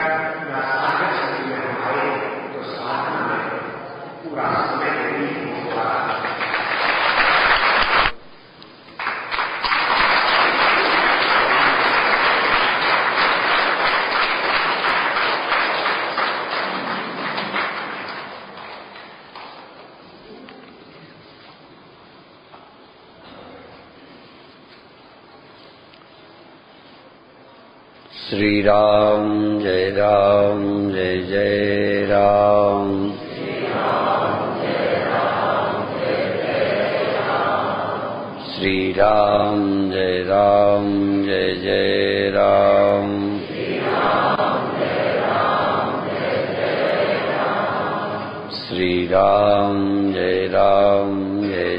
श्री राम जय जय जय राम। श्री राम जय जय राम। श्री राम जय जय राम। श्री राम जय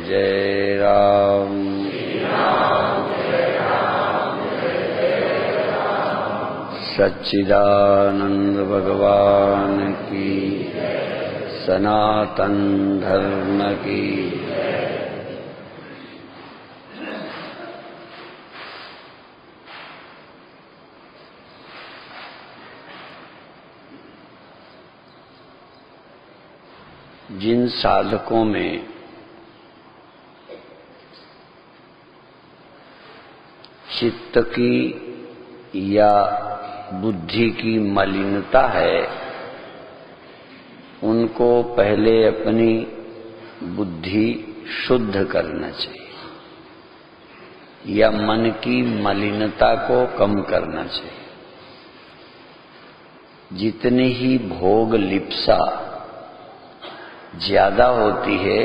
जय राम। सच्चिदानंद भगवान की, सनातन धर्म की। जिन साधकों में चित्त की या बुद्धि की मलिनता है, उनको पहले अपनी बुद्धि शुद्ध करना चाहिए या मन की मलिनता को कम करना चाहिए। जितनी ही भोग लिप्सा ज्यादा होती है,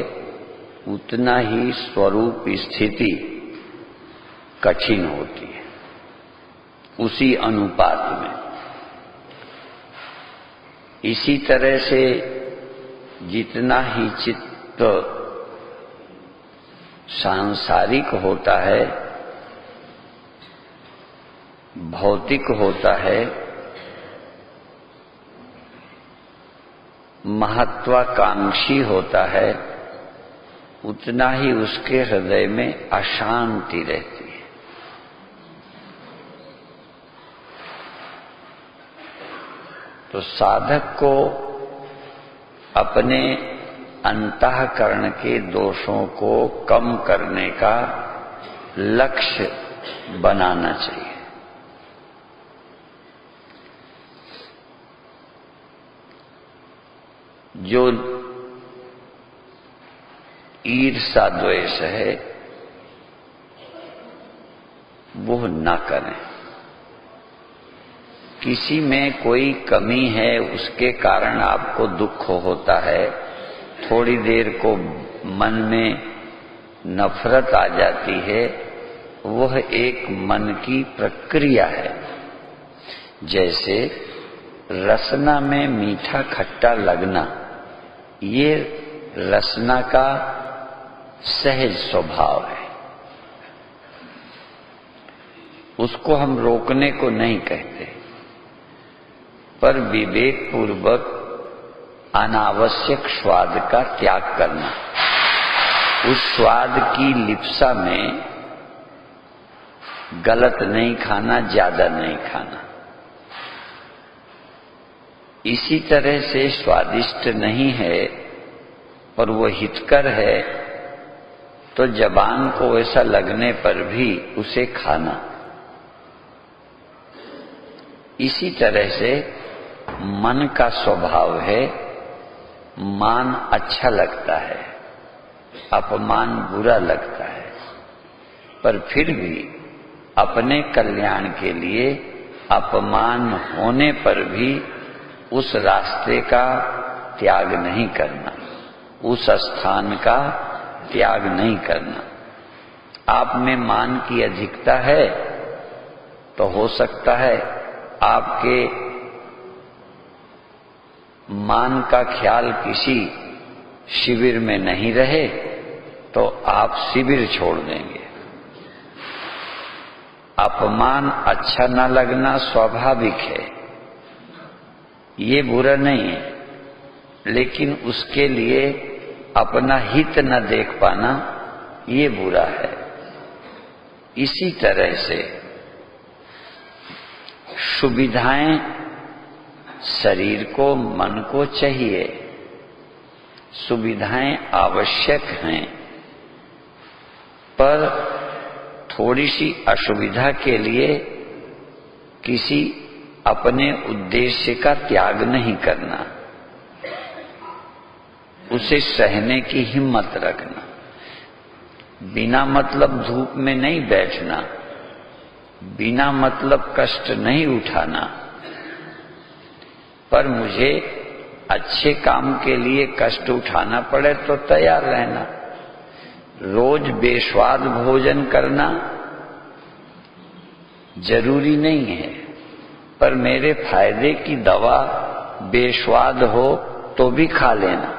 उतना ही स्वरूप स्थिति कठिन होती है। उसी अनुपात में इसी तरह से जितना ही चित्त सांसारिक होता है, भौतिक होता है, महत्वाकांक्षी होता है, उतना ही उसके हृदय में अशांति रहती है। तो साधक को अपने अंतःकरण के दोषों को कम करने का लक्ष्य बनाना चाहिए। जो ईर्ष्या द्वेष है वो न करें। किसी में कोई कमी है, उसके कारण आपको दुख होता है, थोड़ी देर को मन में नफरत आ जाती है, वह एक मन की प्रक्रिया है। जैसे रसना में मीठा खट्टा लगना, ये रसना का सहज स्वभाव है। उसको हम रोकने को नहीं कहते, पर विवेक पूर्वक अनावश्यक स्वाद का त्याग करना। उस स्वाद की लिप्सा में गलत नहीं खाना, ज्यादा नहीं खाना। इसी तरह से स्वादिष्ट नहीं है और वो हितकर है, तो जबान को ऐसा लगने पर भी उसे खाना। इसी तरह से मन का स्वभाव है, मान अच्छा लगता है, अपमान बुरा लगता है, पर फिर भी अपने कल्याण के लिए अपमान होने पर भी उस रास्ते का त्याग नहीं करना, उस स्थान का त्याग नहीं करना। आप में मान की अधिकता है तो हो सकता है आपके मान का ख्याल किसी शिविर में नहीं रहे तो आप शिविर छोड़ देंगे। अपमान अच्छा न लगना स्वाभाविक है, ये बुरा नहीं है, लेकिन उसके लिए अपना हित न देख पाना ये बुरा है। इसी तरह से सुविधाएं शरीर को, मन को चाहिए, सुविधाएं आवश्यक हैं, पर थोड़ी सी असुविधा के लिए किसी अपने उद्देश्य का त्याग नहीं करना, उसे सहने की हिम्मत रखना। बिना मतलब धूप में नहीं बैठना, बिना मतलब कष्ट नहीं उठाना, पर मुझे अच्छे काम के लिए कष्ट उठाना पड़े तो तैयार रहना। रोज बेस्वाद भोजन करना जरूरी नहीं है, पर मेरे फायदे की दवा बेस्वाद हो तो भी खा लेना।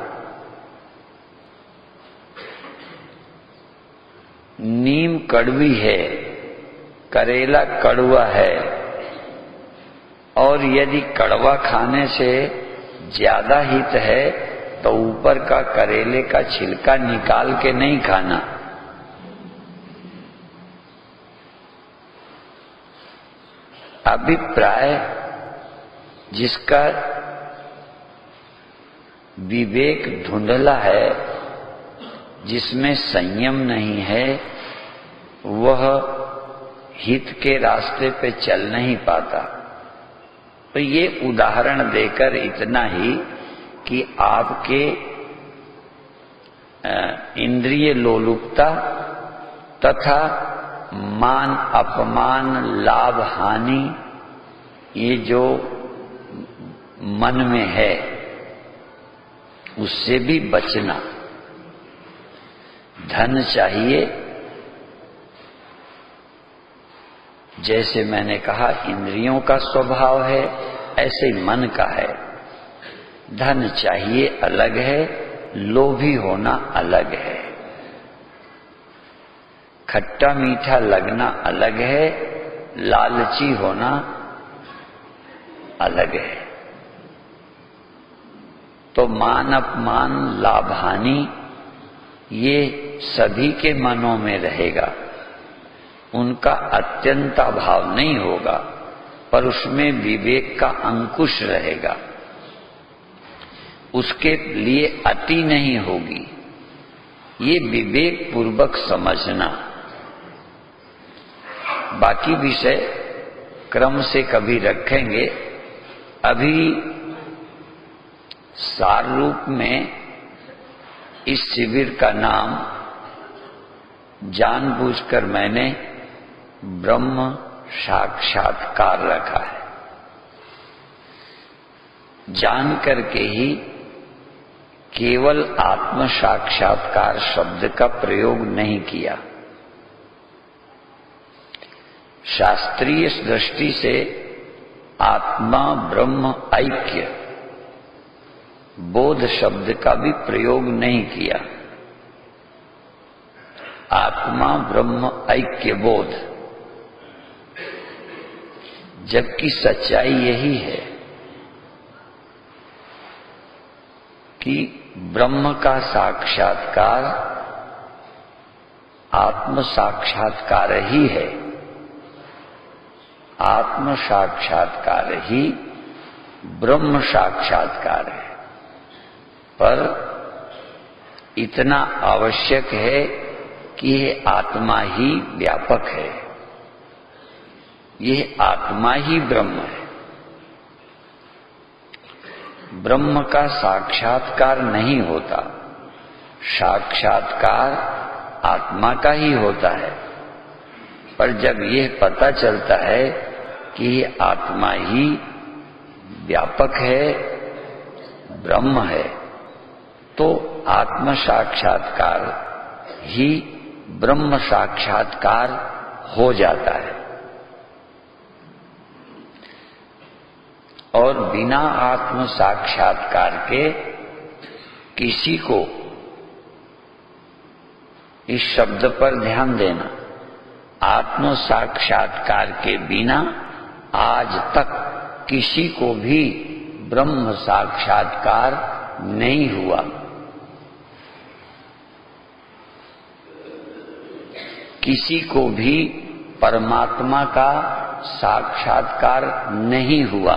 नीम कड़वी है, करेला कड़वा है, और यदि कड़वा खाने से ज्यादा हित है तो ऊपर का करेले का छिलका निकाल के नहीं खाना। अभिप्राय जिसका विवेक धुंधला है, जिसमें संयम नहीं है, वह हित के रास्ते पे चल नहीं पाता। तो ये उदाहरण देकर इतना ही कि आपके इंद्रिय लोलुपता तथा मान अपमान लाभ हानि ये जो मन में है उससे भी बचना। धन चाहिए, जैसे मैंने कहा इंद्रियों का स्वभाव है, ऐसे मन का है। धन चाहिए अलग है, लोभी होना अलग है। खट्टा मीठा लगना अलग है, लालची होना अलग है। तो मान अपमान लाभ हानि ये सभी के मनों में रहेगा, उनका अत्यंत अभाव नहीं होगा, पर उसमें विवेक का अंकुश रहेगा, उसके लिए अति नहीं होगी। ये विवेक पूर्वक समझना। बाकी विषय क्रम से कभी रखेंगे। अभी सार रूप में इस शिविर का नाम जानबूझकर मैंने ब्रह्म साक्षात्कार रखा है। जान करके ही केवल आत्म साक्षात्कार शब्द का प्रयोग नहीं किया। शास्त्रीय दृष्टि से आत्मा ब्रह्म ऐक्य बोध शब्द का भी प्रयोग नहीं किया। आत्मा ब्रह्म ऐक्य बोध, जबकि सच्चाई यही है कि ब्रह्म का साक्षात्कार आत्म साक्षात्कार ही है। आत्म साक्षात्कार ही ब्रह्म साक्षात्कार है। पर इतना आवश्यक है कि यह आत्मा ही व्यापक है, यह आत्मा ही ब्रह्म है। ब्रह्म का साक्षात्कार नहीं होता, साक्षात्कार आत्मा का ही होता है। पर जब यह पता चलता है कि यह आत्मा ही व्यापक है, ब्रह्म है, तो आत्म साक्षात्कार ही ब्रह्म साक्षात्कार हो जाता है। और बिना आत्म साक्षात्कार के किसी को, इस शब्द पर ध्यान देना, आत्म साक्षात्कार के बिना आज तक किसी को भी ब्रह्म साक्षात्कार नहीं हुआ। किसी को भी परमात्मा का साक्षात्कार नहीं हुआ।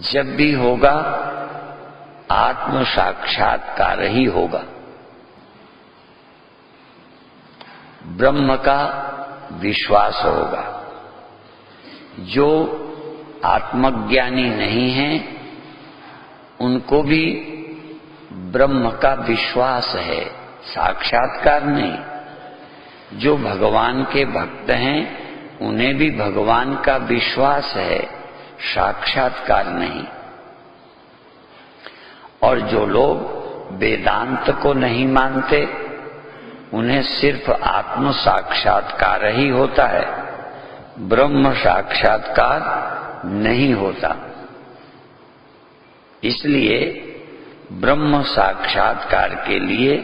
जब भी होगा आत्म साक्षात्कार ही होगा। ब्रह्म का विश्वास होगा। जो आत्मज्ञानी नहीं है उनको भी ब्रह्म का विश्वास है, साक्षात्कार नहीं। जो भगवान के भक्त हैं उन्हें भी भगवान का विश्वास है, साक्षात्कार नहीं। और जो लोग वेदांत को नहीं मानते उन्हें सिर्फ आत्म साक्षात्कार ही होता है, ब्रह्म साक्षात्कार नहीं होता। इसलिए ब्रह्म साक्षात्कार के लिए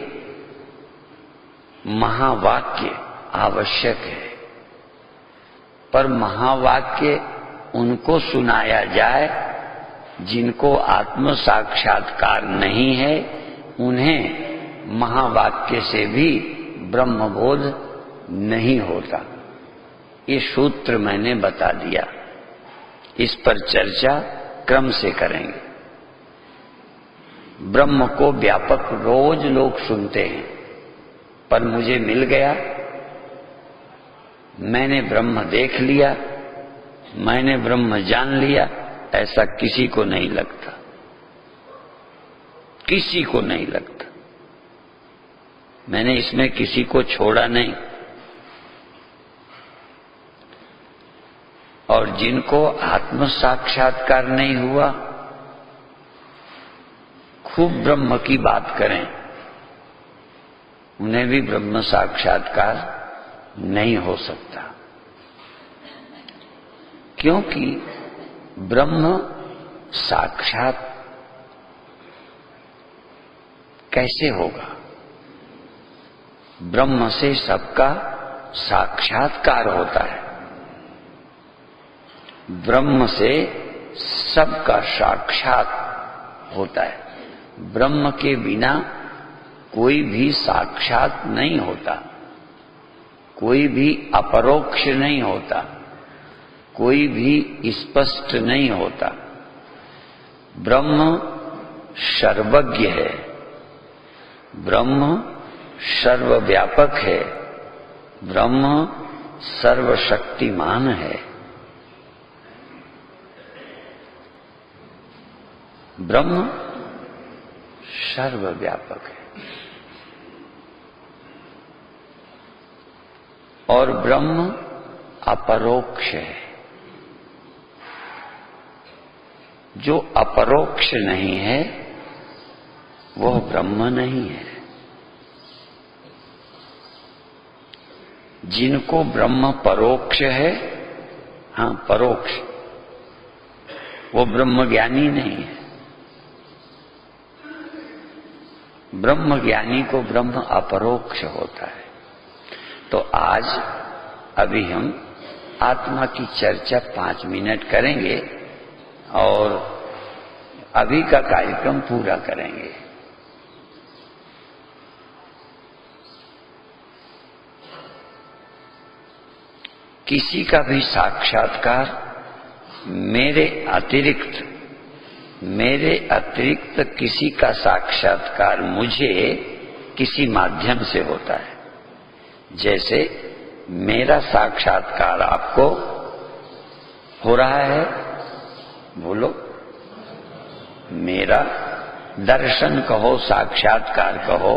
महावाक्य आवश्यक है। पर महावाक्य उनको सुनाया जाए जिनको आत्म साक्षात्कार नहीं है, उन्हें महावाक्य से भी ब्रह्मबोध नहीं होता। ये सूत्र मैंने बता दिया, इस पर चर्चा क्रम से करेंगे। ब्रह्म को व्यापक रोज लोग सुनते हैं, पर मुझे मिल गया, मैंने ब्रह्म देख लिया, मैंने ब्रह्म जान लिया, ऐसा किसी को नहीं लगता, किसी को नहीं लगता। मैंने इसमें किसी को छोड़ा नहीं। और जिनको आत्म साक्षात्कार नहीं हुआ, खूब ब्रह्म की बात करें, उन्हें भी ब्रह्म साक्षात्कार नहीं हो सकता। क्योंकि ब्रह्म साक्षात कैसे होगा? ब्रह्म से सबका साक्षात्कार होता है, ब्रह्म से सबका साक्षात होता है। ब्रह्म के बिना कोई भी साक्षात नहीं होता, कोई भी अपरोक्ष नहीं होता, कोई भी स्पष्ट नहीं होता। ब्रह्म सर्वज्ञ है, ब्रह्म सर्वव्यापक है, ब्रह्म सर्वशक्तिमान है। ब्रह्म सर्वव्यापक है और ब्रह्म अपरोक्ष है। जो अपरोक्ष नहीं है वह ब्रह्म नहीं है। जिनको ब्रह्म परोक्ष है, हाँ परोक्ष, वो ब्रह्म ज्ञानी नहीं है। ब्रह्म ज्ञानी को ब्रह्म अपरोक्ष होता है। तो आज अभी हम आत्मा की चर्चा 5 मिनट करेंगे और अभी का कार्यक्रम पूरा करेंगे। किसी का भी साक्षात्कार मेरे अतिरिक्त किसी का साक्षात्कार मुझे किसी माध्यम से होता है। जैसे मेरा साक्षात्कार आपको हो रहा है, बोलो, मेरा दर्शन कहो, साक्षात्कार कहो,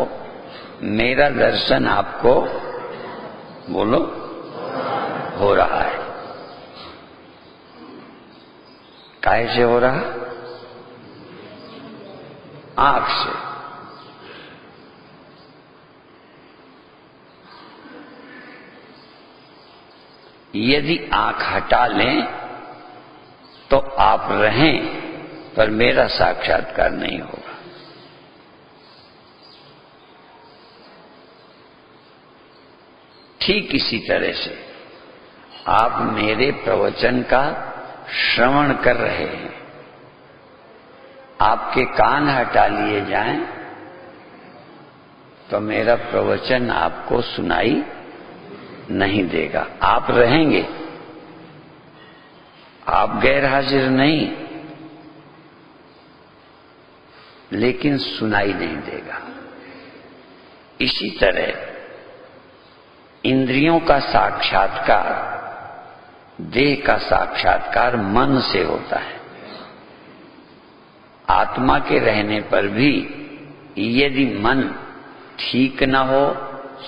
मेरा दर्शन आपको, बोलो, हो रहा है। काहे से हो रहा? आंख से। यदि आंख हटा लें तो आप रहें, पर मेरा साक्षात्कार नहीं होगा। ठीक इसी तरह से आप मेरे प्रवचन का श्रवण कर रहे हैं, आपके कान हटा लिए जाएं तो मेरा प्रवचन आपको सुनाई नहीं देगा। आप रहेंगे, आप गैर हाजिर नहीं, लेकिन सुनाई नहीं देगा। इसी तरह इंद्रियों का साक्षात्कार, देह का साक्षात्कार मन से होता है। आत्मा के रहने पर भी यदि मन ठीक न हो,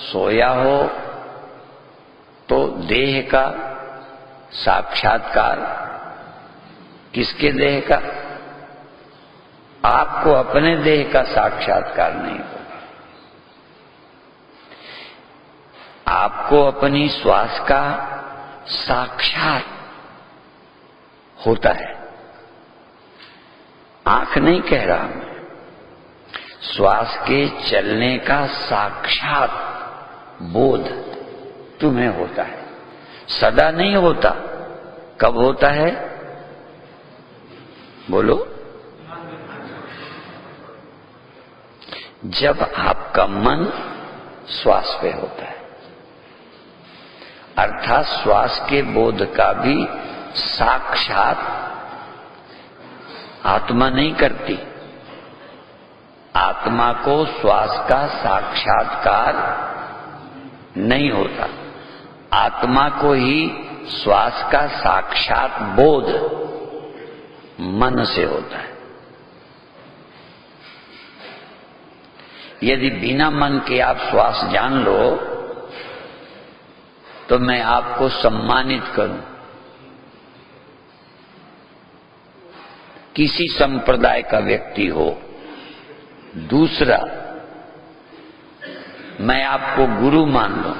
सोया हो, तो देह का साक्षात्कार, किसके देह का? आपको अपने देह का साक्षात्कार नहीं होगा। आपको अपनी श्वास का साक्षात होता है। आंख नहीं कह रहा मैं, श्वास के चलने का साक्षात बोध तुम्हें होता है। सदा नहीं होता। कब होता है? बोलो। जब आपका मन श्वास पे होता है, अर्थात श्वास के बोध का भी साक्षात आत्मा नहीं करती। आत्मा को श्वास का साक्षात्कार नहीं होता। आत्मा को ही श्वास का साक्षात बोध मन से होता है। यदि बिना मन के आप श्वास जान लो तो मैं आपको सम्मानित करूं। किसी संप्रदाय का व्यक्ति हो, दूसरा मैं आपको गुरु मान लूं।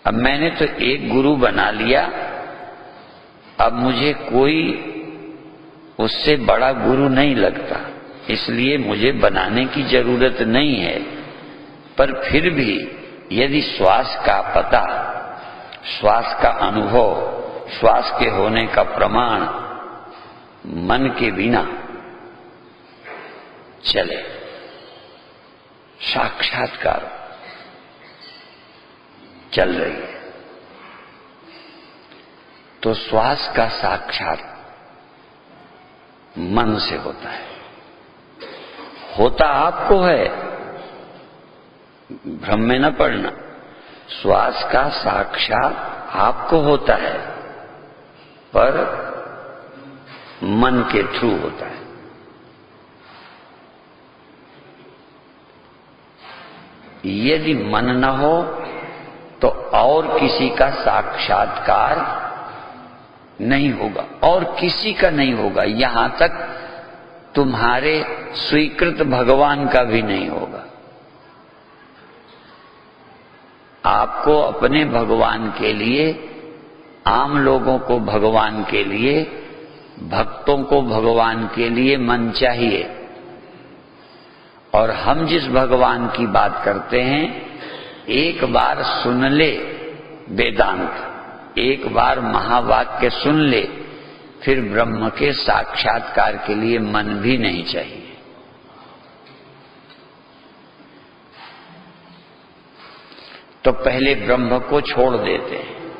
अब मैंने तो एक गुरु बना लिया, अब मुझे कोई उससे बड़ा गुरु नहीं लगता, इसलिए मुझे बनाने की जरूरत नहीं है। पर फिर भी यदि श्वास का पता, श्वास का अनुभव, श्वास के होने का प्रमाण मन के बिना चले, साक्षात्कार चल रही है, तो श्वास का साक्षात मन से होता है। होता आपको है, भ्रम में न पड़ना। श्वास का साक्षात आपको होता है, पर मन के थ्रू होता है। यदि मन न हो तो और किसी का साक्षात्कार नहीं होगा, और किसी का नहीं होगा। यहां तक तुम्हारे स्वीकृत भगवान का भी नहीं होगा। आपको अपने भगवान के लिए, आम लोगों को भगवान के लिए, भक्तों को भगवान के लिए मन चाहिए। और हम जिस भगवान की बात करते हैं, एक बार सुन ले वेदांत, एक बार महावाक्य सुन ले, फिर ब्रह्म के साक्षात्कार के लिए मन भी नहीं चाहिए। तो पहले ब्रह्म को छोड़ देते हैं।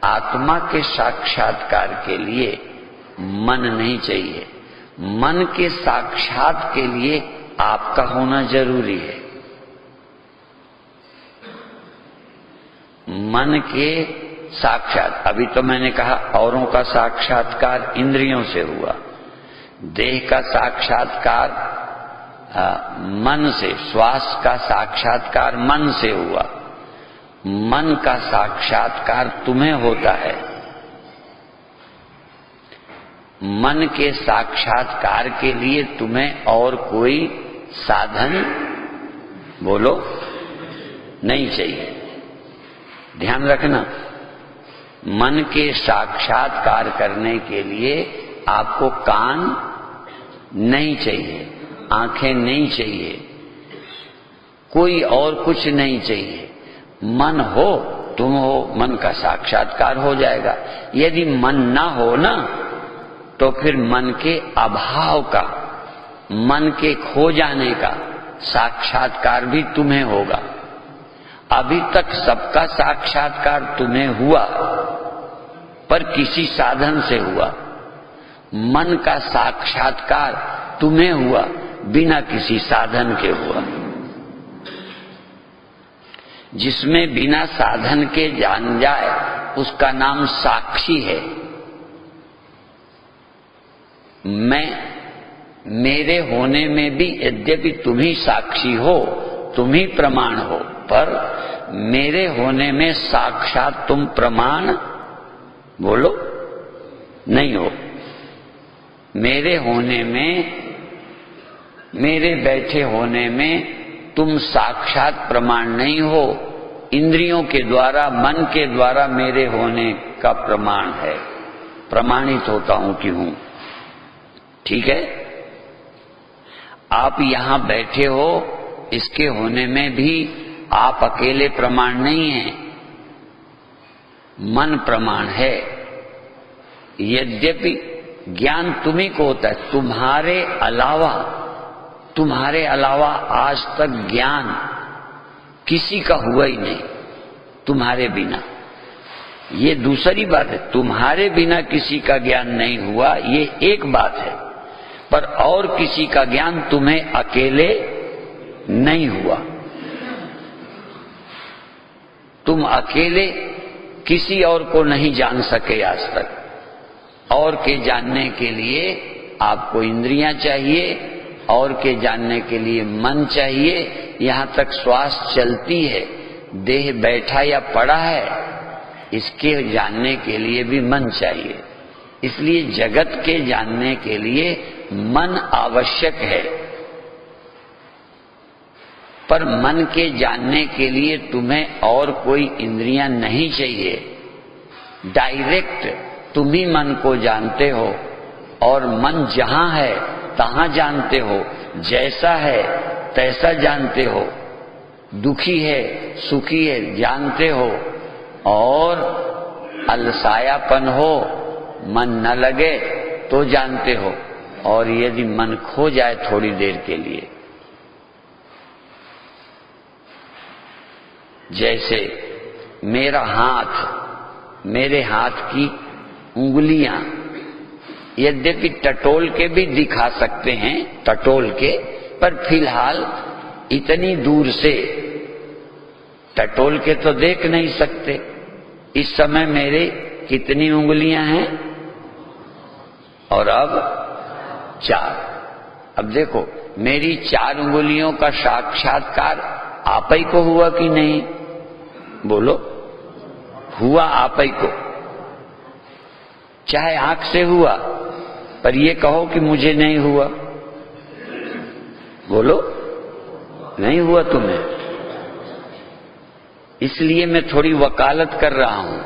आत्मा के साक्षात्कार के लिए मन नहीं चाहिए। मन के साक्षात के लिए आपका होना जरूरी है। मन के साक्षात, अभी तो मैंने कहा औरों का साक्षात्कार इंद्रियों से हुआ, देह का साक्षात्कार मन से, श्वास का साक्षात्कार मन से हुआ। मन का साक्षात्कार तुम्हें होता है। मन के साक्षात्कार के लिए तुम्हें और कोई साधन, बोलो, नहीं चाहिए। ध्यान रखना, मन के साक्षात्कार करने के लिए आपको कान नहीं चाहिए, आंखें नहीं चाहिए, कोई और कुछ नहीं चाहिए। मन हो, तुम हो, मन का साक्षात्कार हो जाएगा। यदि मन ना हो ना, तो फिर मन के अभाव का, मन के खो जाने का साक्षात्कार भी तुम्हें होगा। अभी तक सबका साक्षात्कार तुम्हें हुआ, पर किसी साधन से हुआ। मन का साक्षात्कार तुम्हें हुआ, बिना किसी साधन के हुआ। जिसमें बिना साधन के जान जाए उसका नाम साक्षी है। मेरे होने में भी यद्यपि तुम ही साक्षी हो, तुम ही प्रमाण हो, पर मेरे होने में साक्षात तुम प्रमाण बोलो नहीं हो। मेरे होने में, मेरे बैठे होने में तुम साक्षात प्रमाण नहीं हो। इंद्रियों के द्वारा, मन के द्वारा मेरे होने का प्रमाण है, प्रमाणित होता हूं कि हूं। ठीक है, आप यहां बैठे हो, इसके होने में भी आप अकेले प्रमाण नहीं हैं, मन प्रमाण है। यद्यपि ज्ञान तुम्ही को होता है, तुम्हारे अलावा आज तक ज्ञान किसी का हुआ ही नहीं, तुम्हारे बिना। ये दूसरी बात है, तुम्हारे बिना किसी का ज्ञान नहीं हुआ, ये एक बात है, पर और किसी का ज्ञान तुम्हें अकेले नहीं हुआ। तुम अकेले किसी और को नहीं जान सके आज तक। और के जानने के लिए आपको इंद्रियां चाहिए, और के जानने के लिए मन चाहिए। यहां तक श्वास चलती है, देह बैठा या पड़ा है, इसके जानने के लिए भी मन चाहिए। इसलिए जगत के जानने के लिए मन आवश्यक है, पर मन के जानने के लिए तुम्हें और कोई इंद्रियां नहीं चाहिए। डायरेक्ट तुम ही मन को जानते हो, और मन जहां है तहां जानते हो, जैसा है तैसा जानते हो, दुखी है सुखी है जानते हो, और अलसायापन हो, मन न लगे तो जानते हो, और यदि मन खो जाए थोड़ी देर के लिए, जैसे मेरा हाथ, मेरे हाथ की उंगलियां यद्यपि टटोल के भी दिखा सकते हैं, टटोल के, पर फिलहाल इतनी दूर से टटोल के तो देख नहीं सकते। इस समय मेरे कितनी उंगलियां हैं, और अब 4। अब देखो, मेरी 4 उंगलियों का साक्षात्कार आप ही को हुआ कि नहीं? बोलो, हुआ आप ही को। चाहे आंख से हुआ, पर ये कहो कि मुझे नहीं हुआ। बोलो, नहीं हुआ तुम्हें। इसलिए मैं थोड़ी वकालत कर रहा हूं।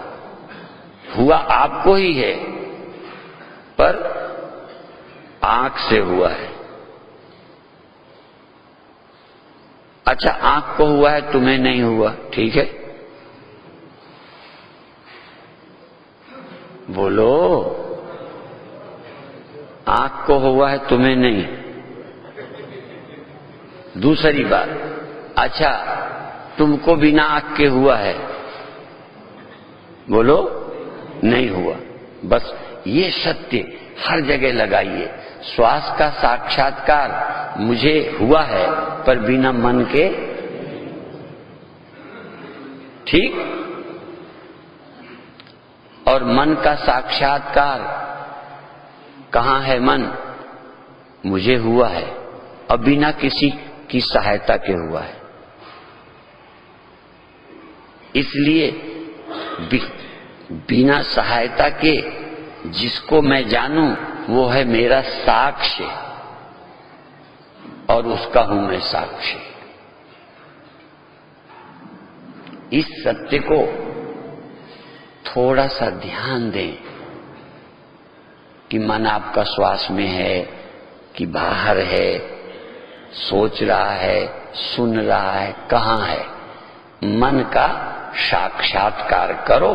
हुआ आपको ही है, पर आंख से हुआ है। अच्छा, आंख को हुआ है, तुम्हें नहीं हुआ, ठीक है? बोलो, आंख को हुआ है, तुम्हें नहीं। दूसरी बात, अच्छा तुमको बिना आंख के हुआ है, बोलो नहीं हुआ। बस ये सत्य हर जगह लगाइए। श्वास का साक्षात्कार मुझे हुआ है, पर बिना मन के, ठीक? और मन का साक्षात्कार कहां है? मन मुझे हुआ है, और बिना किसी की सहायता के हुआ है। इसलिए बिना सहायता के जिसको मैं जानूं वो है मेरा साक्ष्य, और उसका हूं मैं साक्षी। इस सत्य को थोड़ा सा ध्यान दें कि मन आपका श्वास में है कि बाहर है, सोच रहा है, सुन रहा है, कहां है। मन का साक्षात्कार करो।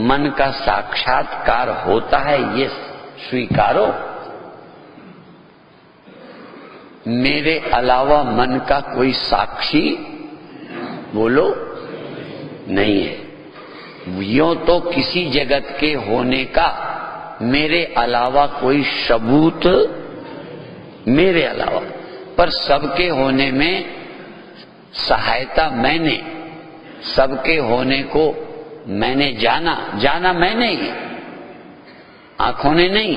मन का साक्षात्कार होता है, ये स्वीकारो। मेरे अलावा मन का कोई साक्षी, बोलो, नहीं है। यूं तो किसी जगत के होने का मेरे अलावा कोई सबूत मेरे अलावा। पर सबके होने में सहायता मैंने, सबके होने को मैंने जाना मैंने ही, आंखों ने नहीं,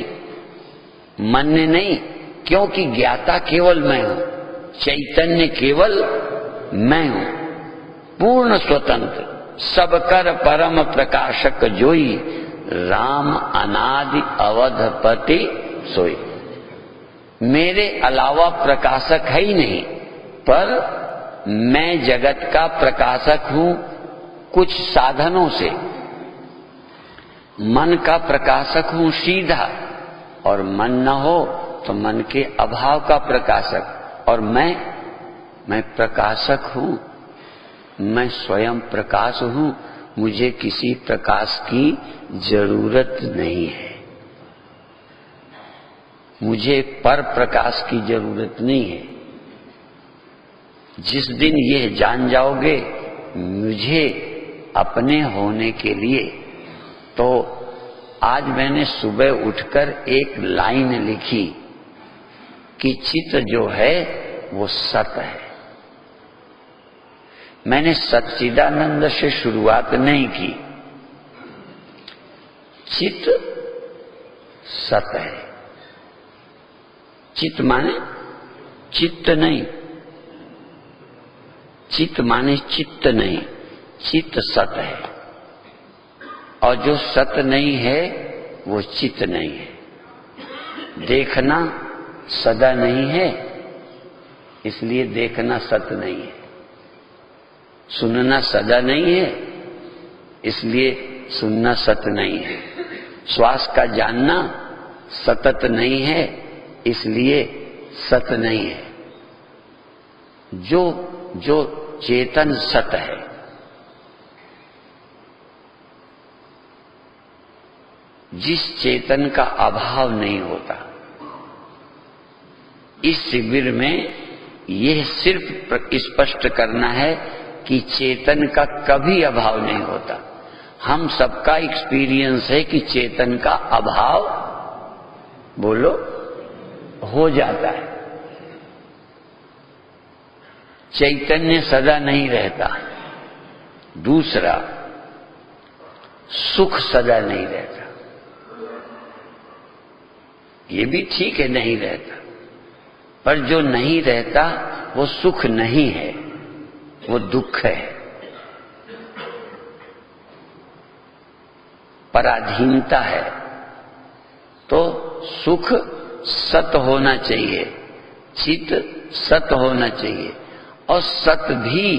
मन ने नहीं, क्योंकि ज्ञाता केवल मैं हूं, चैतन्य केवल मैं हूं, पूर्ण स्वतंत्र, सबकर परम प्रकाशक जोई, राम अनादि अवधपति सोई। मेरे अलावा प्रकाशक है ही नहीं, पर मैं जगत का प्रकाशक हूं कुछ साधनों से। मन का प्रकाशक हूं सीधा, और मन न हो तो मन के अभाव का प्रकाशक। और मैं प्रकाशक हूं, मैं स्वयं प्रकाश हूं, मुझे किसी प्रकाश की जरूरत नहीं है, मुझे पर प्रकाश की जरूरत नहीं है। जिस दिन ये जान जाओगे मुझे अपने होने के लिए, तो आज मैंने सुबह उठकर एक लाइन लिखी कि चित्त जो है वो सत है। मैंने सच्चिदानंद से शुरुआत नहीं की, चित्त सत है। चित्त माने चित्त नहीं, चित्त माने चित्त नहीं, चित्त सत है। और जो सत नहीं है वो चित्त नहीं है। देखना सदा नहीं है, इसलिए देखना सत नहीं है। सुनना सदा नहीं है, इसलिए सुनना सत नहीं है। श्वास का जानना सतत नहीं है, इसलिए सत नहीं है। जो चेतन सत है, जिस चेतन का अभाव नहीं होता। इस शिविर में यह सिर्फ स्पष्ट करना है कि चेतन का कभी अभाव नहीं होता। हम सबका एक्सपीरियंस है कि चेतन का अभाव, बोलो, हो जाता है। चैतन्य सदा नहीं रहता। दूसरा, सुख सदा नहीं रहता। ये भी ठीक है, नहीं रहता, पर जो नहीं रहता वो सुख नहीं है, वो दुख है, पराधीनता है। तो सुख सत होना चाहिए, चित सत होना चाहिए, और सत भी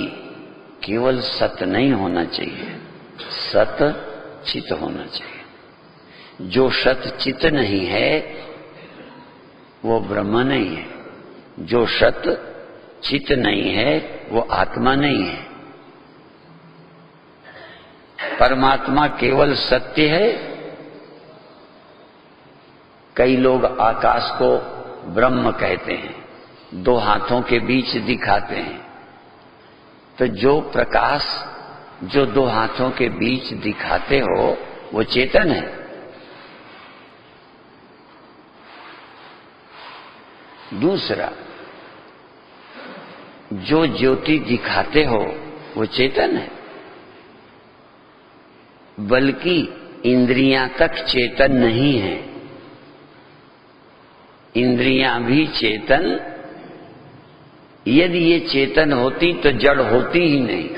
केवल सत नहीं होना चाहिए, सत चित होना चाहिए। जो सत चित नहीं है वो ब्रह्म नहीं है, जो सत चित नहीं है वो आत्मा नहीं है। परमात्मा केवल सत्य है। कई लोग आकाश को ब्रह्म कहते हैं, दो हाथों के बीच दिखाते हैं। तो जो प्रकाश जो दो हाथों के बीच दिखाते हो वो चेतन है। दूसरा, जो ज्योति दिखाते हो वो चेतन है, बल्कि इंद्रियां तक चेतन नहीं है। इंद्रियां भी चेतन, यदि ये चेतन होती तो जड़ होती ही नहीं।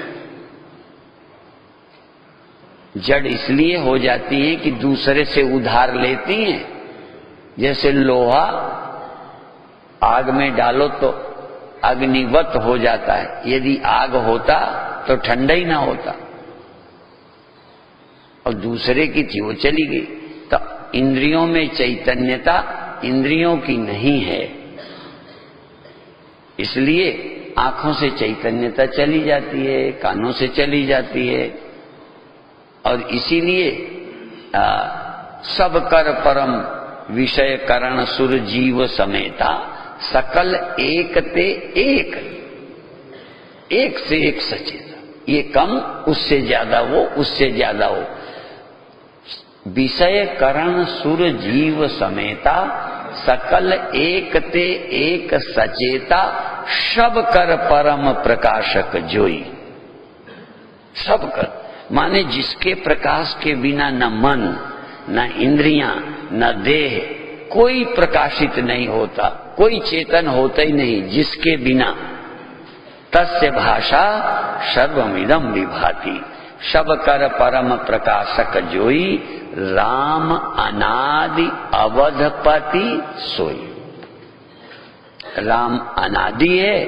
जड़ इसलिए हो जाती है कि दूसरे से उधार लेती हैं। जैसे लोहा आग में डालो तो अग्निवत हो जाता है, यदि आग होता तो ठंडा ही ना होता, और दूसरे की थी वो चली गई। तो इंद्रियों में चैतन्यता इंद्रियों की नहीं है, इसलिए आंखों से चैतन्यता चली जाती है, कानों से चली जाती है। और इसीलिए सब कर परम विषय करण सुर जीव समेता, सकल एक ते एक, एक से एक सचेत। ये कम, उससे ज्यादा वो, उससे ज्यादा वो। विषय करण सुर जीव समेता, सकल एक ते एक सचेता, सब कर परम प्रकाशक जोई। सब कर माने जिसके प्रकाश के बिना न मन, न इंद्रियां, न देह कोई प्रकाशित नहीं होता, कोई चेतन होता ही नहीं जिसके बिना। तस्य भाषा सर्वमिदं विभाति, सब कर परम प्रकाशक जोई, राम अनादि अवधपति सोई। राम अनादि है,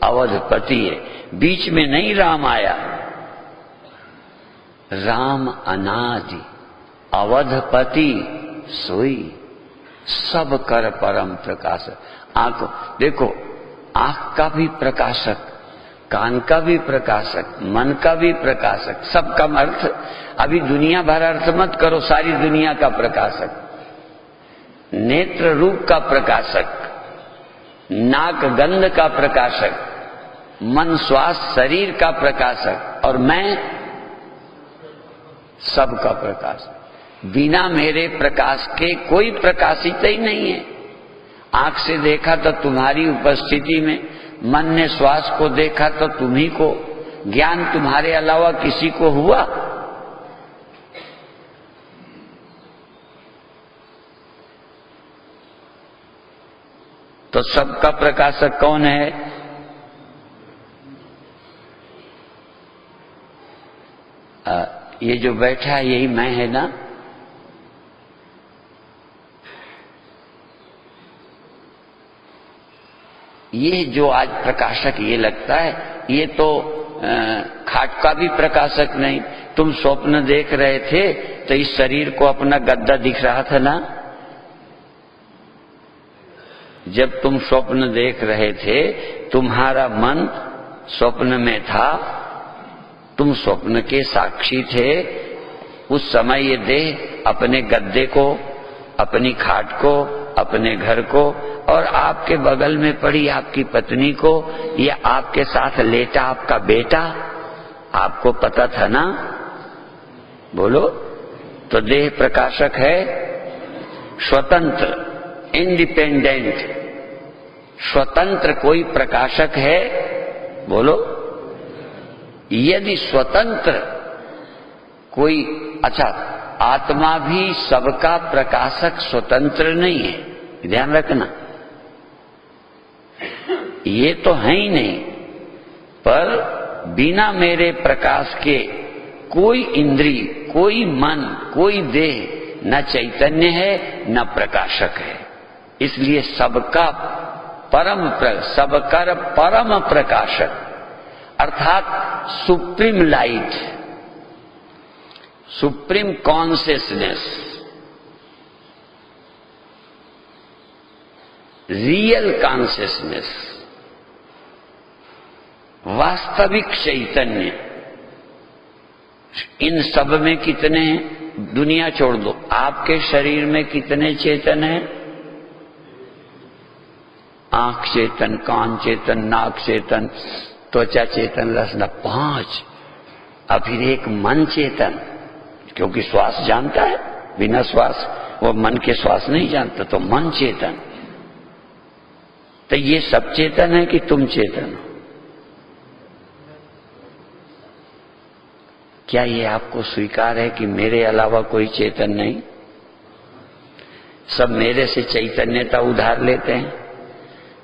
अवधपति है, बीच में नहीं राम आया। राम अनादि अवधपति सोई, सब कर परम प्रकाशक। आंख देखो, आंख का भी प्रकाशक, कान का भी प्रकाशक, मन का भी प्रकाशक, सबका अर्थ। अभी दुनिया भर अर्थ मत करो, सारी दुनिया का प्रकाशक। नेत्र रूप का प्रकाशक, नाक गंध का प्रकाशक, मन श्वास शरीर का प्रकाशक, और मैं सबका प्रकाशक। बिना मेरे प्रकाश के कोई प्रकाशित ही नहीं है। आंख से देखा तो तुम्हारी उपस्थिति में, मन ने श्वास को देखा तो तुम्ही को, ज्ञान तुम्हारे अलावा किसी को हुआ? तो सबका प्रकाशक कौन है? ये जो बैठा है यही मैं है ना? ये जो आज प्रकाशक ये लगता है, ये तो खाट का भी प्रकाशक नहीं। तुम स्वप्न देख रहे थे तो इस शरीर को अपना गद्दा दिख रहा था ना? जब तुम स्वप्न देख रहे थे, तुम्हारा मन स्वप्न में था, तुम स्वप्न के साक्षी थे। उस समय ये देह अपने गद्दे को, अपनी खाट को, अपने घर को और आपके बगल में पड़ी आपकी पत्नी को, या आपके साथ लेटा आपका बेटा, आपको पता था ना? बोलो। तो देह प्रकाशक है, स्वतंत्र, इंडिपेंडेंट। स्वतंत्र कोई प्रकाशक है? बोलो। यदि स्वतंत्र कोई, अच्छा, आत्मा भी सबका प्रकाशक स्वतंत्र नहीं है, ध्यान रखना। ये तो है ही नहीं, पर बिना मेरे प्रकाश के कोई इंद्रिय, कोई मन, कोई देह न चैतन्य है न प्रकाशक है। इसलिए सबका सबकर परम प्रकाशक, अर्थात supreme light, supreme consciousness, real consciousness, वास्तविक चैतन्य। इन सब में कितने हैं? दुनिया छोड़ दो, आपके शरीर में कितने चेतन हैं? आंख चेतन, कान चेतन, नाक चेतन, त्वचा चेतन, रसना, 5। और फिर एक मन चेतन, क्योंकि श्वास जानता है, बिना श्वास वो मन के श्वास नहीं जानता, तो मन चेतन। तो ये सब चेतन है कि तुम चेतन हो? क्या ये आपको स्वीकार है कि मेरे अलावा कोई चेतन नहीं? सब मेरे से चैतन्यता उधार लेते हैं,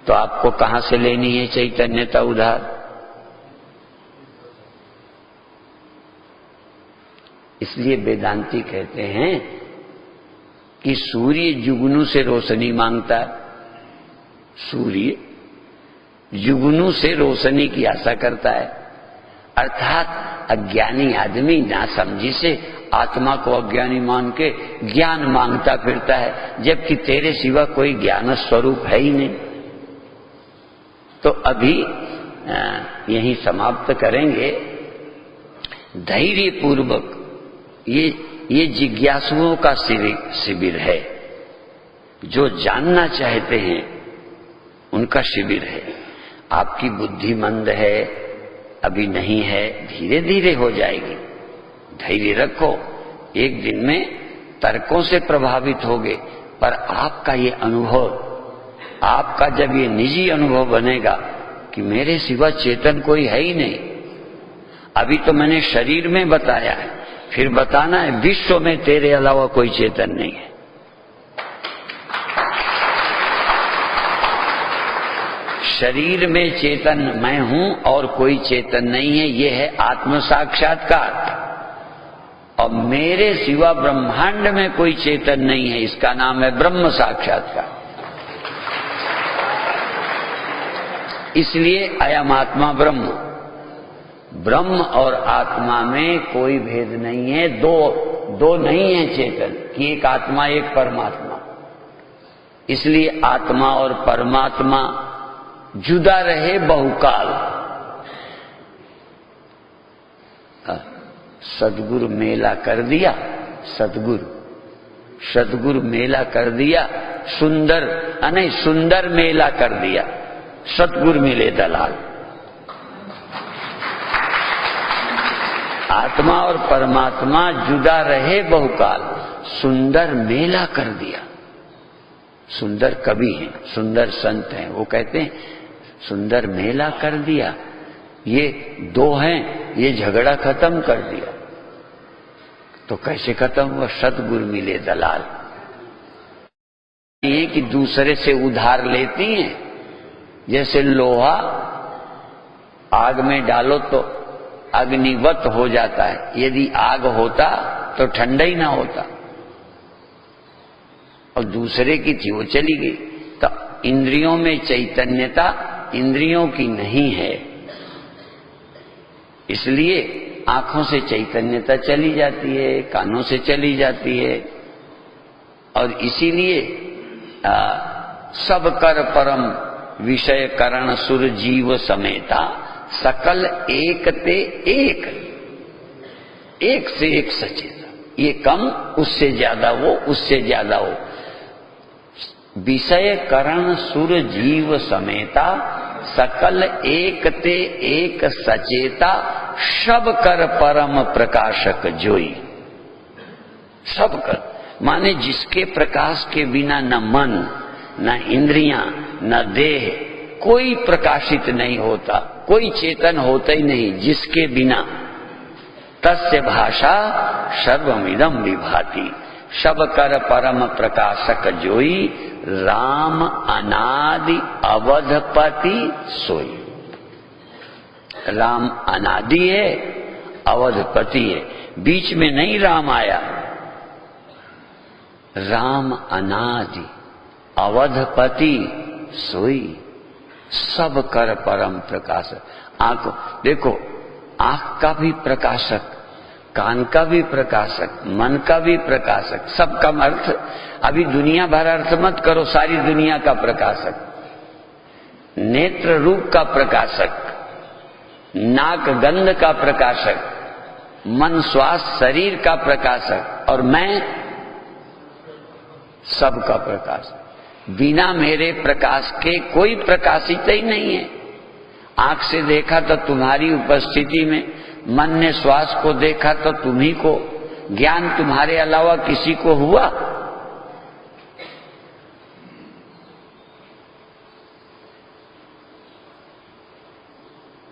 तो आपको कहां से लेनी है चैतन्यता उधार? इसलिए वेदांती कहते हैं कि सूर्य जुगनू से रोशनी मांगता है। सूर्य जुगनू से रोशनी की आशा करता है, अर्थात अज्ञानी आदमी नासमझी से आत्मा को अज्ञानी मान के ज्ञान मांगता फिरता है, जबकि तेरे सिवा कोई ज्ञान स्वरूप है ही नहीं। तो अभी यहीं समाप्त करेंगे। धैर्य पूर्वक ये जिज्ञासुओं का शिविर है, जो जानना चाहते हैं उनका शिविर है। आपकी बुद्धि मंद है, अभी नहीं है, धीरे धीरे हो जाएगी। धैर्य रखो। एक दिन में तर्कों से प्रभावित होगे, पर आपका ये अनुभव, आपका जब ये निजी अनुभव बनेगा कि मेरे सिवा चेतन कोई है ही नहीं, अभी तो मैंने शरीर में बताया है, फिर बताना है विश्व में तेरे अलावा कोई चेतन नहीं है। शरीर में चेतन मैं हूं और कोई चेतन नहीं है, ये है आत्म साक्षात्कार। और मेरे सिवा ब्रह्मांड में कोई चेतन नहीं है, इसका नाम है ब्रह्म साक्षात्कार। इसलिए अयम आत्मा ब्रह्म, ब्रह्म और आत्मा में कोई भेद नहीं है, दो नहीं है चेतन कि एक आत्मा एक परमात्मा। इसलिए आत्मा और परमात्मा जुदा रहे बहुकाल। सदगुरु मेला कर दिया, सदगुरु मेला कर दिया, सुंदर मेला कर दिया, सतगुरु मिले दलाल। आत्मा और परमात्मा जुदा रहे बहुकाल, सुंदर मेला कर दिया। सुंदर कवि हैं, सुंदर संत हैं, वो कहते हैं सुंदर मेला कर दिया। ये दो हैं, ये झगड़ा खत्म कर दिया। तो कैसे खत्म हुआ? सतगुरु मिले दलाल। ये कि दूसरे से उधार लेती हैं। जैसे लोहा आग में डालो तो अग्निवत हो जाता है, यदि आग होता तो ठंडा ही ना होता। और दूसरे की थी, वो चली गई। तो इंद्रियों में चैतन्यता इंद्रियों की नहीं है, इसलिए आंखों से चैतन्यता चली जाती है, कानों से चली जाती है। और इसीलिए सब कर परम विषय करण सुर जीव समेता, सकल एक ते एक से एक सचेता। ये कम, उससे ज्यादा वो, उससे ज्यादा वो। विषय करण सुर जीव समेता, सकल एक ते एक सचेता, सब कर परम प्रकाशक जोई। सब कर माने जिसके प्रकाश के बिना न मन, न इंद्रियां, न देह कोई प्रकाशित नहीं होता, कोई चेतन होता ही नहीं जिसके बिना। तस्य भाषा सर्वमिदं विभाति, सब कर परम प्रकाशक जोई, राम अनादि अवधपति सोई। राम अनादि है, अवधपति है, बीच में नहीं राम आया। राम अनादि अवधपति सोई, सब कर परम प्रकाशक। आंख देखो, आंख का भी प्रकाशक, कान का भी प्रकाशक, मन का भी प्रकाशक, सबका अर्थ। अभी दुनिया भर अर्थ मत करो, सारी दुनिया का प्रकाशक। नेत्र रूप का प्रकाशक, नाक गंध का प्रकाशक, मन श्वास शरीर का प्रकाशक, और मैं सबका प्रकाशक। बिना मेरे प्रकाश के कोई प्रकाशित ही नहीं है। आंख से देखा तो तुम्हारी उपस्थिति में, मन ने श्वास को देखा तो तुम्ही को, ज्ञान तुम्हारे अलावा किसी को हुआ?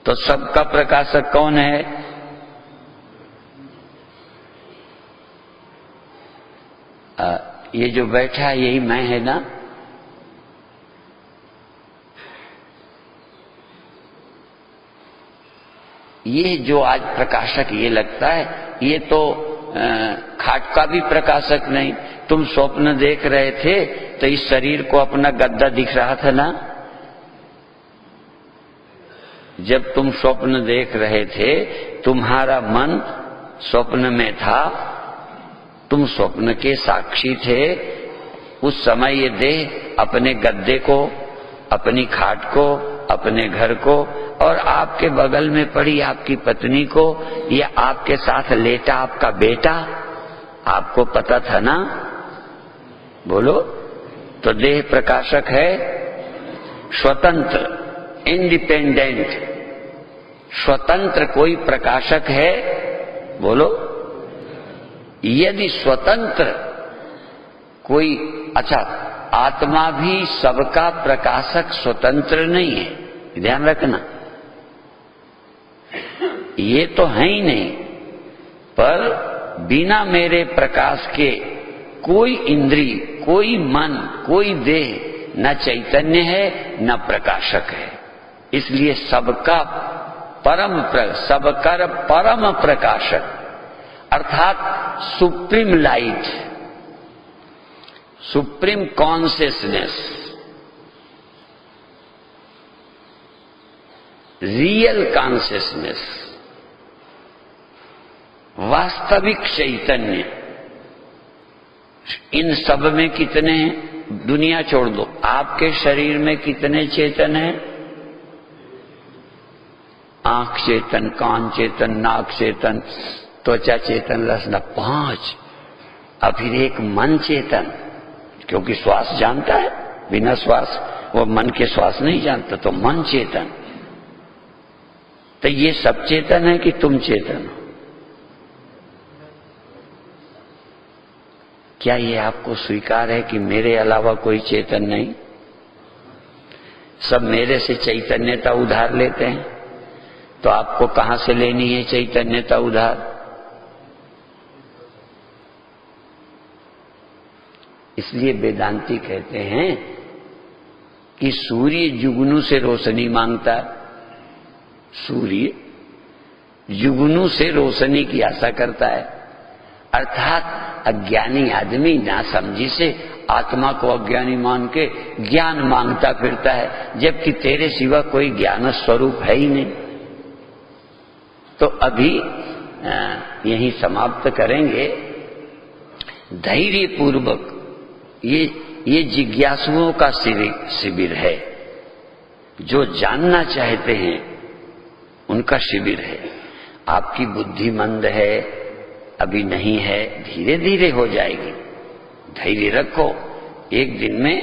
तो सबका प्रकाशक कौन है? ये जो बैठा है यही मैं है ना? ये जो आज प्रकाशक ये लगता है, ये तो खाट का भी प्रकाशक नहीं। तुम स्वप्न देख रहे थे तो इस शरीर को अपना गद्दा दिख रहा था ना? जब तुम स्वप्न देख रहे थे, तुम्हारा मन स्वप्न में था, तुम स्वप्न के साक्षी थे। उस समय ये देह अपने गद्दे को, अपनी खाट को, अपने घर को, और आपके बगल में पड़ी आपकी पत्नी को, या आपके साथ लेटा आपका बेटा, आपको पता था ना? बोलो। तो देह प्रकाशक है, स्वतंत्र, इंडिपेंडेंट। स्वतंत्र कोई प्रकाशक है? बोलो। यदि स्वतंत्र कोई, अच्छा, आत्मा भी सबका प्रकाशक स्वतंत्र नहीं है, ध्यान रखना। ये तो है ही नहीं, पर बिना मेरे प्रकाश के कोई इंद्री, कोई मन, कोई देह न चैतन्य है न प्रकाशक है। इसलिए सबका सबकर परम प्रकाशक अर्थात supreme light, supreme consciousness, real consciousness, वास्तविक चैतन्य, इन सब में कितने हैं? दुनिया छोड़ दो, आपके शरीर में कितने चेतन हैं? आंख चेतन, कान चेतन, नाक चेतन, त्वचा चेतन, रसना, 5। और फिर एक मन चेतन, क्योंकि श्वास जानता है, बिना श्वास वो मन के श्वास नहीं जानता, तो मन चेतन। तो ये सब चेतन है कि तुम चेतन हो? क्या ये आपको स्वीकार है कि मेरे अलावा कोई चेतन नहीं? सब मेरे से चैतन्यता उधार लेते हैं, तो आपको कहां से लेनी है चैतन्यता उधार? इसलिए वेदांती कहते हैं कि सूर्य जुगनू से रोशनी मांगता है, सूर्य जुगनू से रोशनी की आशा करता है, अर्थात अज्ञानी आदमी ना समझी से आत्मा को अज्ञानी मान के ज्ञान मांगता फिरता है, जबकि तेरे सिवा कोई ज्ञान स्वरूप है ही नहीं। तो अभी यही समाप्त करेंगे। धैर्य पूर्वक ये जिज्ञासुओं का शिविर है, जो जानना चाहते हैं उनका शिविर है। आपकी बुद्धि मंद है, अभी नहीं है, धीरे धीरे हो जाएगी। धैर्य रखो, एक दिन में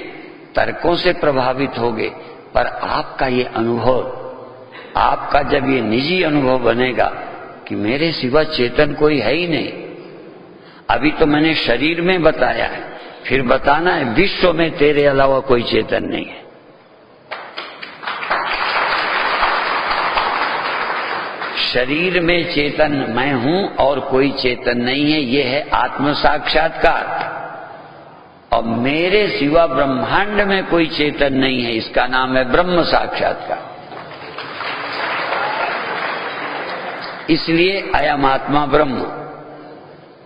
तर्कों से प्रभावित होगे, पर आपका ये अनुभव, आपका जब ये निजी अनुभव बनेगा कि मेरे सिवा चेतन कोई है ही नहीं, अभी तो मैंने शरीर में बताया है, फिर बताना है विश्व में तेरे अलावा कोई चेतन नहीं है। शरीर में चेतन मैं हूं और कोई चेतन नहीं है, ये है आत्म साक्षात्कार। और मेरे सिवा ब्रह्मांड में कोई चेतन नहीं है, इसका नाम है ब्रह्म साक्षात्कार। इसलिए अयम आत्मा ब्रह्म,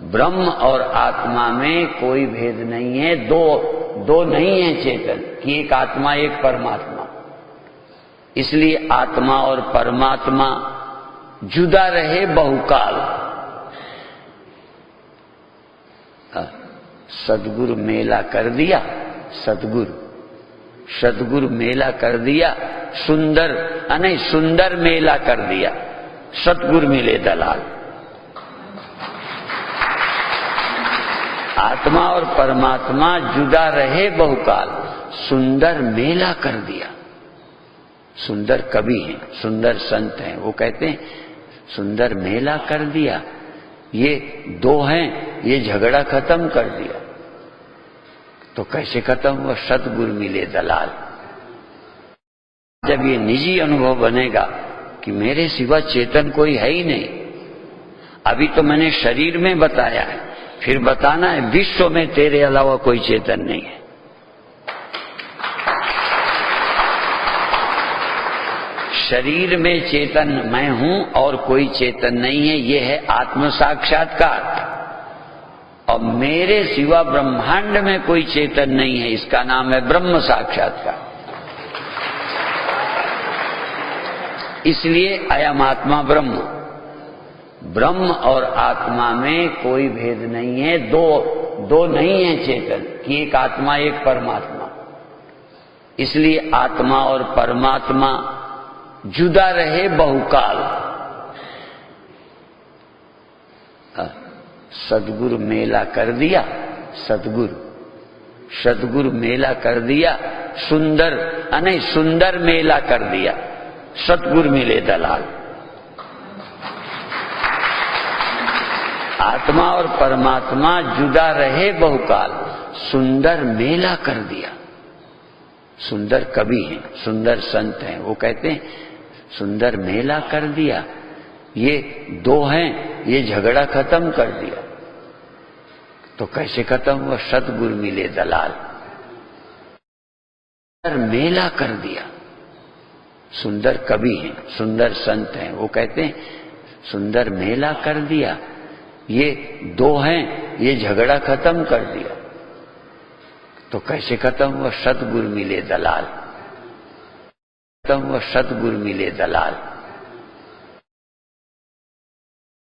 ब्रह्म और आत्मा में कोई भेद नहीं है, दो नहीं है चेतन कि एक आत्मा एक परमात्मा। इसलिए आत्मा और परमात्मा जुदा रहे बहुकाल। सदगुरु मेला कर दिया, सदगुरु मेला कर दिया, सुंदर मेला कर दिया, सतगुरु मिले दलाल। आत्मा और परमात्मा जुदा रहे बहुकाल, सुंदर मेला कर दिया। सुंदर कवि हैं, सुंदर संत हैं, वो कहते हैं सुंदर मेला कर दिया, ये दो हैं, ये झगड़ा खत्म कर दिया। तो कैसे खत्म हुआ? सतगुरु मिले दलाल। जब ये निजी अनुभव बनेगा कि मेरे सिवा चेतन कोई है ही नहीं, अभी तो मैंने शरीर में बताया है, फिर बताना है विश्व में तेरे अलावा कोई चेतन नहीं है। शरीर में चेतन मैं हूं और कोई चेतन नहीं है, ये है आत्म साक्षात्कार। और मेरे सिवा ब्रह्मांड में कोई चेतन नहीं है, इसका नाम है ब्रह्म साक्षात्कार। इसलिए अयम आत्मा ब्रह्म, ब्रह्म और आत्मा में कोई भेद नहीं है, दो नहीं है चेतन कि एक आत्मा एक परमात्मा। इसलिए आत्मा और परमात्मा जुदा रहे बहुकाल। सदगुरु मेला कर दिया, सदगुरु मेला कर दिया, सुंदर मेला कर दिया, सतगुरु मिले दलाल। आत्मा और परमात्मा जुदा रहे बहुकाल, सुंदर मेला कर दिया। सुंदर कवि हैं, सुंदर संत हैं, वो कहते हैं सुंदर मेला कर दिया, ये दो हैं, ये झगड़ा खत्म कर दिया। तो कैसे खत्म हुआ? सतगुरु मिले दलाल। सुंदर मेला कर दिया। सुंदर कवि हैं, सुंदर संत हैं, वो कहते हैं सुंदर मेला कर दिया, ये दो हैं, ये झगड़ा खत्म कर दिया। तो कैसे खत्म हुआ? सतगुरु मिले दलाल। खत्म हुआ, सतगुरु मिले दलाल।